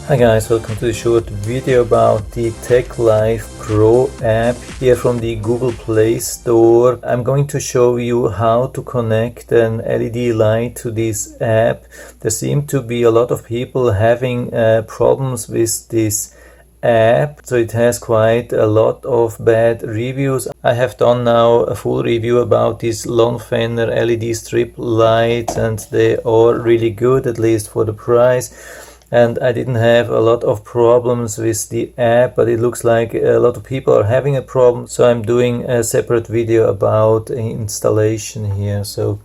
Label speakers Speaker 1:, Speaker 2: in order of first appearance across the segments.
Speaker 1: Hi guys, welcome to the short video about the TechLife Pro app here from the Google Play Store. I'm going to show you how to connect an LED light to this app. There seem to be a lot of people having problems with this app, so it has quite a lot of bad reviews. I have done now a full review about these Lonfenner LED strip lights, and they are really good, at least for the price. And I didn't have a lot of problems with the app, but it looks like a lot of people are having a problem, so I'm doing a separate video about installation here. So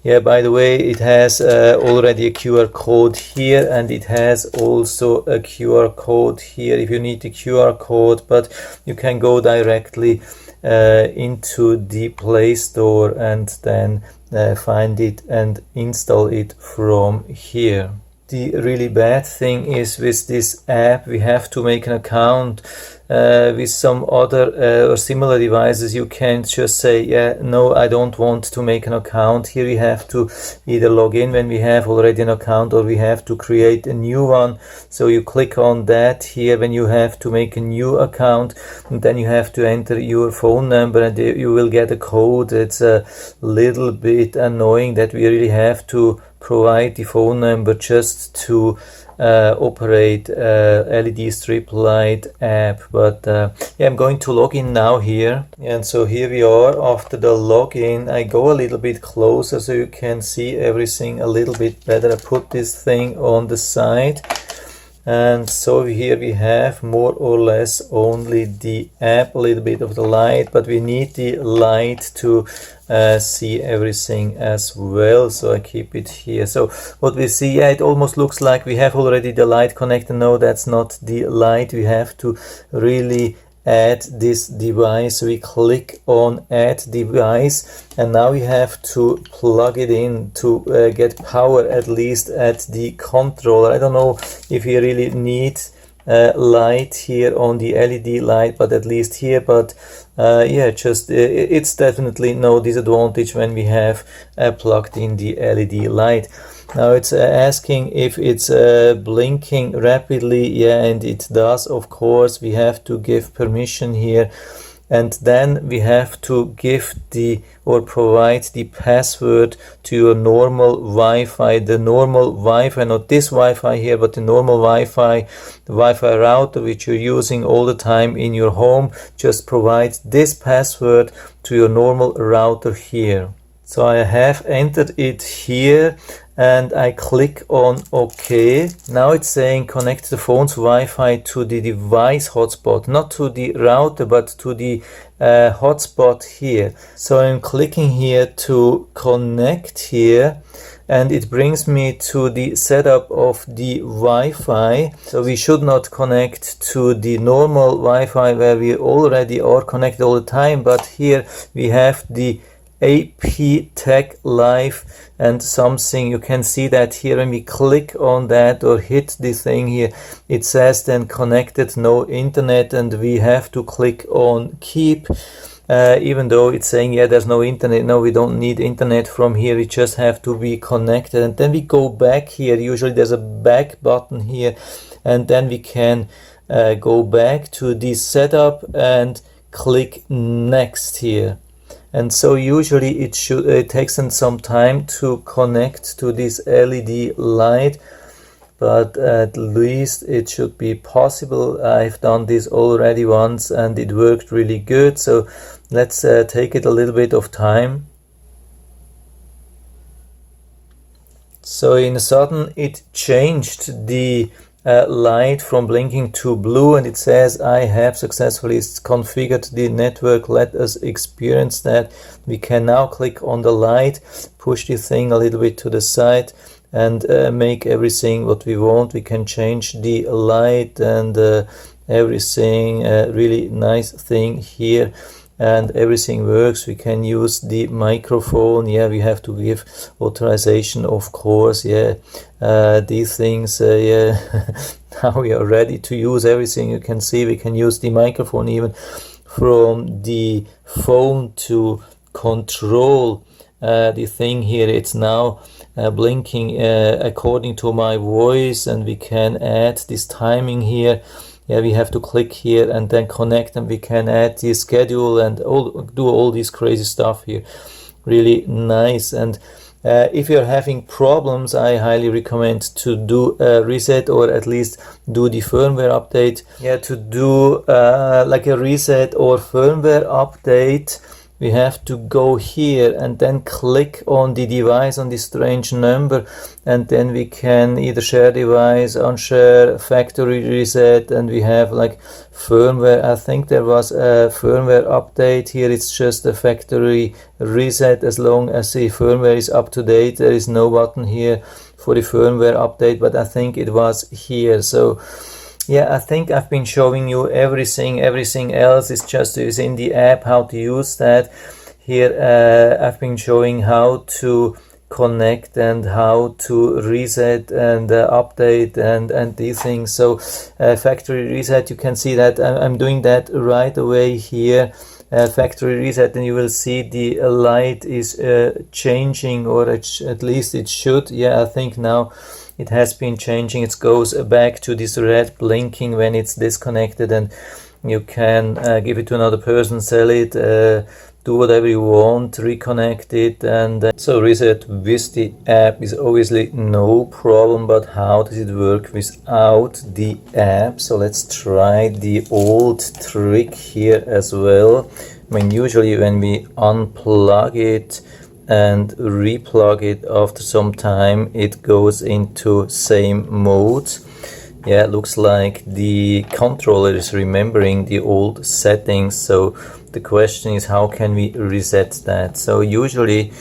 Speaker 1: yeah, by the way, it has already a QR code here, and it has also a QR code here if you need the QR code, but you can go directly into the Play Store and then find it and install it from here. The really bad thing is with this app, we have to make an account. With some other or similar devices, you can just say, yeah, no, I don't want to make an account. Here we have to either log in when we have already an account, or we have to create a new one. So you click on that here when you have to make a new account, and then you have to enter your phone number and you will get a code. It's a little bit annoying that we really have to provide the phone number just to operate LED strip light app. But yeah, I'm going to log in now here, and so here we are. After the login, I go a little bit closer so you can see everything a little bit better. I put this thing on the side, and so here we have more or less only the app, a little bit of the light, but we need the light to see everything as well. So I keep it here. So what we see, yeah, it almost looks like we have already the light connected. No, that's not the light. We have to really add this device. We click on add device, and now we have to plug it in to get power, at least at the controller. I don't know if you really need light here on the LED light, but at least here. But yeah, just it's definitely no disadvantage when we have plugged in the LED light. Now it's asking if it's blinking rapidly. Yeah, and it does. Of course, we have to give permission here, and then we have to give or provide the password to your normal Wi-Fi. The normal Wi-Fi, not this Wi-Fi here, but the normal Wi-Fi, the Wi-Fi router which you're using all the time in your home. Just provide this password to your normal router here. So I have entered it here, and I click on OK. Now it's saying connect the phone's Wi-Fi to the device hotspot, not to the router, but to the hotspot here. So I'm clicking here to connect here, and it brings me to the setup of the Wi-Fi. So we should not connect to the normal Wi-Fi where we already are connected all the time, but here we have the AP TechLife and something. You can see that here when we click on that or hit this thing here, it says then connected, no internet, and we have to click on keep. Even though it's saying, yeah, there's no internet. No, we don't need internet from here. We just have to be connected. And then we go back here. Usually there's a back button here, and then we can go back to the setup and click next here. And so usually it takes some time to connect to this LED light, but at least it should be possible. I've done this already once and it worked really good. So let's take it a little bit of time. So in a sudden it changed the light from blinking to blue, and it says I have successfully configured the network. Let us experience that. We can now click on the light, push the thing a little bit to the side, and make everything what we want. We can change the light and everything. Really nice thing here, and everything works. We can use the microphone. Yeah, we have to give authorization, of course. Yeah, these things, yeah. Now we are ready to use everything. You can see we can use the microphone even from the phone to control the thing here, it's now blinking according to my voice, and we can add this timing here. Yeah, we have to click here and then connect, and we can add the schedule and do all this crazy stuff here. Really nice. And if you're having problems, I highly recommend to do a reset, or at least do the firmware update. Yeah, to do like a reset or firmware update, we have to go here and then click on the device, on this strange number, and then we can either share device, unshare, factory reset, and we have like firmware. I think there was a firmware update here. It's just a factory reset. As long as the firmware is up to date, there is no button here for the firmware update, but I think it was here. So yeah, I think I've been showing you everything else is just in the app, how to use that. Here I've been showing how to connect and how to reset and update and these things. So factory reset, you can see that I'm doing that right away here. Factory reset, and you will see the light is changing, or at least it should. Yeah, I think now it has been changing. It goes back to this red blinking when it's disconnected, and you can give it to another person, sell it, do whatever you want, reconnect it. And so reset with the app is obviously no problem, but how does it work without the app? So let's try the old trick here as well. I mean, usually when we unplug it and replug it after some time, it goes into same mode. Yeah, it looks like the controller is remembering the old settings. So the question is, how can we reset that? So usually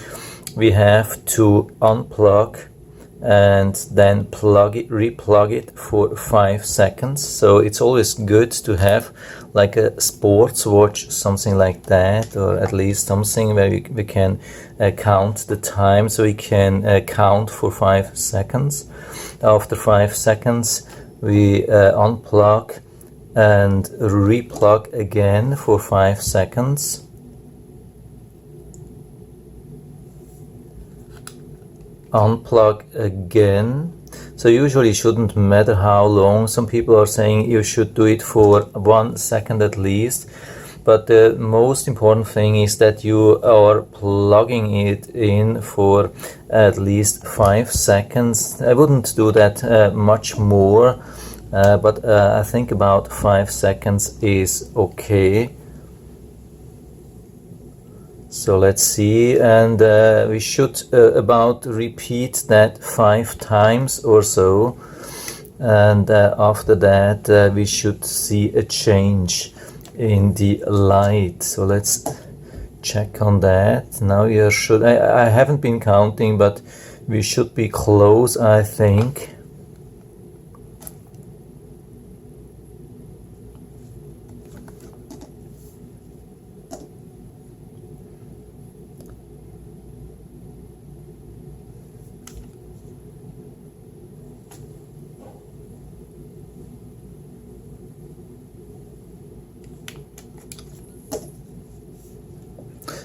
Speaker 1: we have to unplug and then replug it for 5 seconds. So it's always good to have like a sports watch, something like that, or at least something where we can count the time. So we can count for 5 seconds. After 5 seconds we unplug and replug again for 5 seconds. Unplug again. So usually it shouldn't matter how long. Some people are saying you should do it for 1 second at least, but the most important thing is that you are plugging it in for at least 5 seconds. I wouldn't do that much more, but I think about 5 seconds is okay. So let's see, and we should about repeat that 5 times or so, and after that we should see a change in the light. So let's check on that. Now you should, I haven't been counting, but we should be close, I think.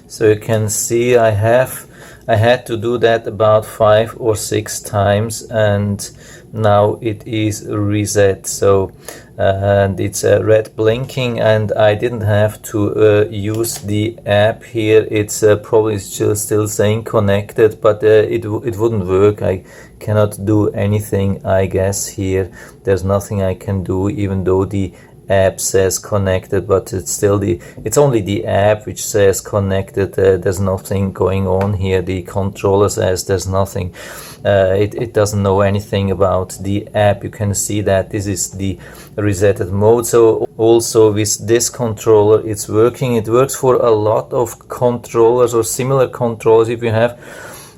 Speaker 1: So you can see I had to do that about 5 or 6 times, and now it is reset. So and it's red blinking, and I didn't have to use the app here. It's probably still saying connected, but it wouldn't work. I cannot do anything, I guess. Here there's nothing I can do, even though the app says connected, but it's only the app which says connected. There's nothing going on here. The controller says there's nothing. It doesn't know anything about the app. You can see that this is the resetted mode. So also with this controller it's working. It works for a lot of controllers or similar controllers. If you have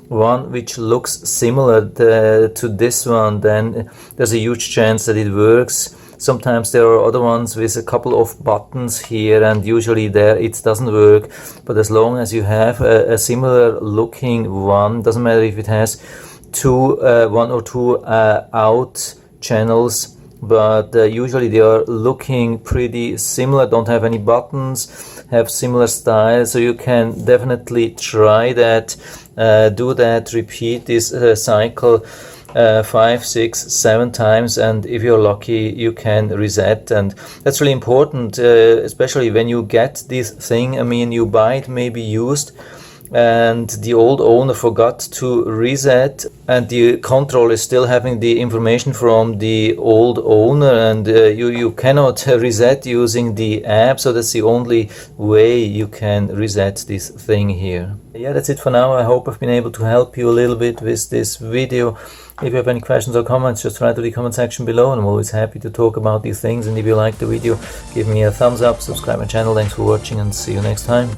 Speaker 1: one which looks similar to this one, then there's a huge chance that it works. Sometimes there are other ones with a couple of buttons here, and usually there it doesn't work. But as long as you have a similar looking one, doesn't matter if it has one or two out channels, but usually they are looking pretty similar, don't have any buttons, have similar style. So you can definitely try that do that, repeat this cycle 5, 6, 7 times, and if you're lucky you can reset. And that's really important, especially when you get this thing. I mean, you buy it maybe used and the old owner forgot to reset, and the control is still having the information from the old owner, and you cannot reset using the app. So that's the only way you can reset this thing here. Yeah, that's it for now. I hope I've been able to help you a little bit with this video. If you have any questions or comments, just write to the comment section below, and I'm always happy to talk about these things. And if you like the video, give me a thumbs up, subscribe my channel. Thanks for watching, and see you next time.